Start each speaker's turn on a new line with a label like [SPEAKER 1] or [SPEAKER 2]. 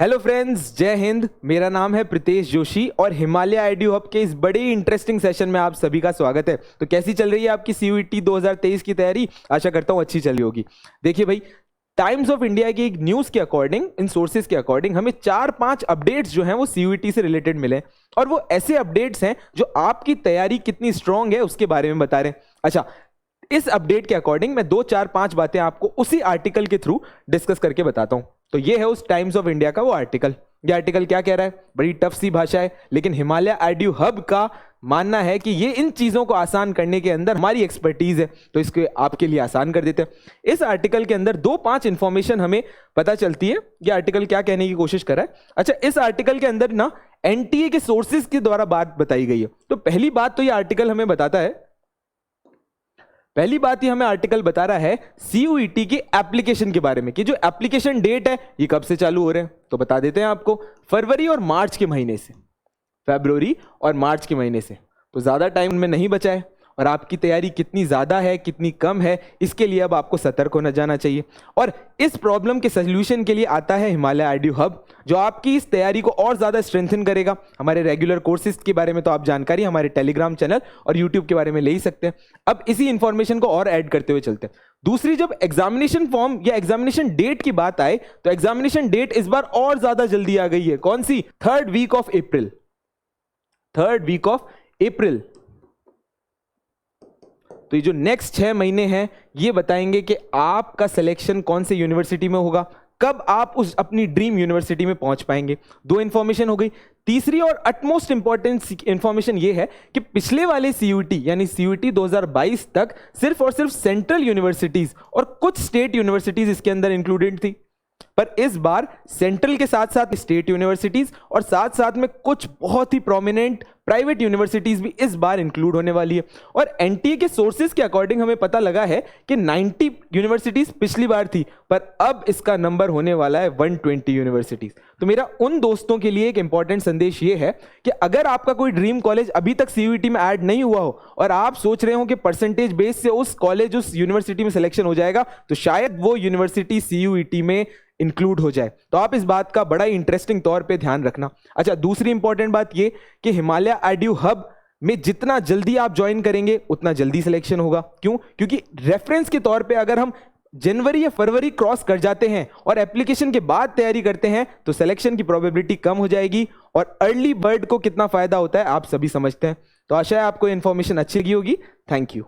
[SPEAKER 1] Hello friends, जय हिंद। मेरा नाम है प्रितेश जोशी और हिमालय आईडियो हब के इस बड़े इंटरेस्टिंग सेशन में आप सभी का स्वागत है। तो कैसी चल रही है आपकी सीयूईटी 2023 की तैयारी? आशा करता हूँ अच्छी चल रही होगी। देखिए भाई, टाइम्स ऑफ इंडिया की एक न्यूज के अकॉर्डिंग, इन सोर्सेज के अकॉर्डिंग हमें 4-5 अपडेट्स जो हैं वो सीयूईटी से रिलेटेड मिले और वो ऐसे अपडेट्स हैं जो आपकी तैयारी कितनी स्ट्रांग है उसके बारे में बता रहे हैं। अच्छा, इस अपडेट के अकॉर्डिंग मैं 2-4-5 बातें आपको उसी आर्टिकल के थ्रू डिस्कस करके बताता हूं। तो ये है उस टाइम्स ऑफ इंडिया का वो आर्टिकल। ये आर्टिकल क्या कह रहा है? बड़ी टफ सी भाषा है, लेकिन हिमालय आईडियो हब का मानना है कि ये इन चीजों को आसान करने के अंदर हमारी एक्सपर्टीज है, तो इसको आपके लिए आसान कर देते हैं। इस आर्टिकल के अंदर 2-5 इंफॉर्मेशन हमें पता चलती है। ये आर्टिकल क्या कहने की कोशिश कर रहा है? अच्छा, इस आर्टिकल के अंदर ना एनटीए के सोर्सेज के द्वारा बात बताई गई है। तो पहली बात तो ये आर्टिकल हमें बताता है, पहली बात ये हमें आर्टिकल बता रहा है सीयूईटी की एप्लीकेशन के बारे में कि जो एप्लीकेशन डेट है ये कब से चालू हो रहे हैं। तो बता देते हैं आपको, फरवरी और मार्च के महीने से, फरवरी और मार्च के महीने से। तो ज्यादा टाइम में नहीं बचा है और आपकी तैयारी कितनी ज्यादा है कितनी कम है इसके लिए अब आपको सतर्क होना जाना चाहिए। और इस प्रॉब्लम के सोल्यूशन के लिए आता है हिमालय आईडियो हब, जो आपकी इस तैयारी को और ज्यादा स्ट्रेंथन करेगा। हमारे रेगुलर कोर्सेज के बारे में तो आप जानकारी हमारे टेलीग्राम चैनल और यूट्यूब के बारे में ले ही सकते हैं। अब इसी इंफॉर्मेशन को और ऐड करते हुए चलते हैं। दूसरी, जब एग्जामिनेशन फॉर्म या एग्जामिनेशन डेट की बात आए तो एग्जामिनेशन डेट इस बार और ज्यादा जल्दी आ गई है। कौन सी? 3rd week of April. 3rd week of April. तो ये जो नेक्स्ट 6 महीने हैं ये बताएंगे कि आपका सिलेक्शन कौन से यूनिवर्सिटी में होगा, कब आप उस अपनी ड्रीम यूनिवर्सिटी में पहुंच पाएंगे। 2 इंफॉर्मेशन हो गई। तीसरी और अटमोस्ट इंपॉर्टेंट इंफॉर्मेशन ये है कि पिछले वाले सीयूईटी यानी सीयूईटी 2022 तक सिर्फ और सिर्फ सेंट्रल यूनिवर्सिटीज और कुछ स्टेट यूनिवर्सिटीज इसके अंदर इंक्लूडेड थी, पर इस बार सेंट्रल के साथ साथ स्टेट यूनिवर्सिटीज और साथ साथ में कुछ बहुत ही प्रोमिनेंट प्राइवेट यूनिवर्सिटीज भी इस बार इंक्लूड होने वाली है। और एनटीए के सोर्सेज के अकॉर्डिंग हमें पता लगा है कि 90 यूनिवर्सिटीज पिछली बार थी, पर अब इसका नंबर होने वाला है 120 यूनिवर्सिटीज। तो मेरा उन दोस्तों के लिए एक इंपॉर्टेंट संदेश ये है कि अगर आपका कोई ड्रीम कॉलेज अभी तक सीयूईटी में ऐड नहीं हुआ हो और आप सोच रहे हो कि परसेंटेज बेस से उस कॉलेज उस यूनिवर्सिटी में सिलेक्शन हो जाएगा, तो शायद वो यूनिवर्सिटी सीयूईटी में इंक्लूड हो जाए। तो आप इस बात का बड़ा इंटरेस्टिंग तौर पे ध्यान रखना। अच्छा, दूसरी इंपॉर्टेंट बात ये कि हिमालय आईडियो हब में जितना जल्दी आप ज्वाइन करेंगे उतना जल्दी सिलेक्शन होगा। क्यों? क्योंकि रेफरेंस के तौर पे अगर हम जनवरी या फरवरी क्रॉस कर जाते हैं और एप्लीकेशन के बाद तैयारी करते हैं तो सिलेक्शन की प्रोबेबिलिटी कम हो जाएगी। और अर्ली बर्ड को कितना फायदा होता है आप सभी समझते हैं। तो आशा है आपको इन्फॉर्मेशन अच्छी लगी होगी। Thank you.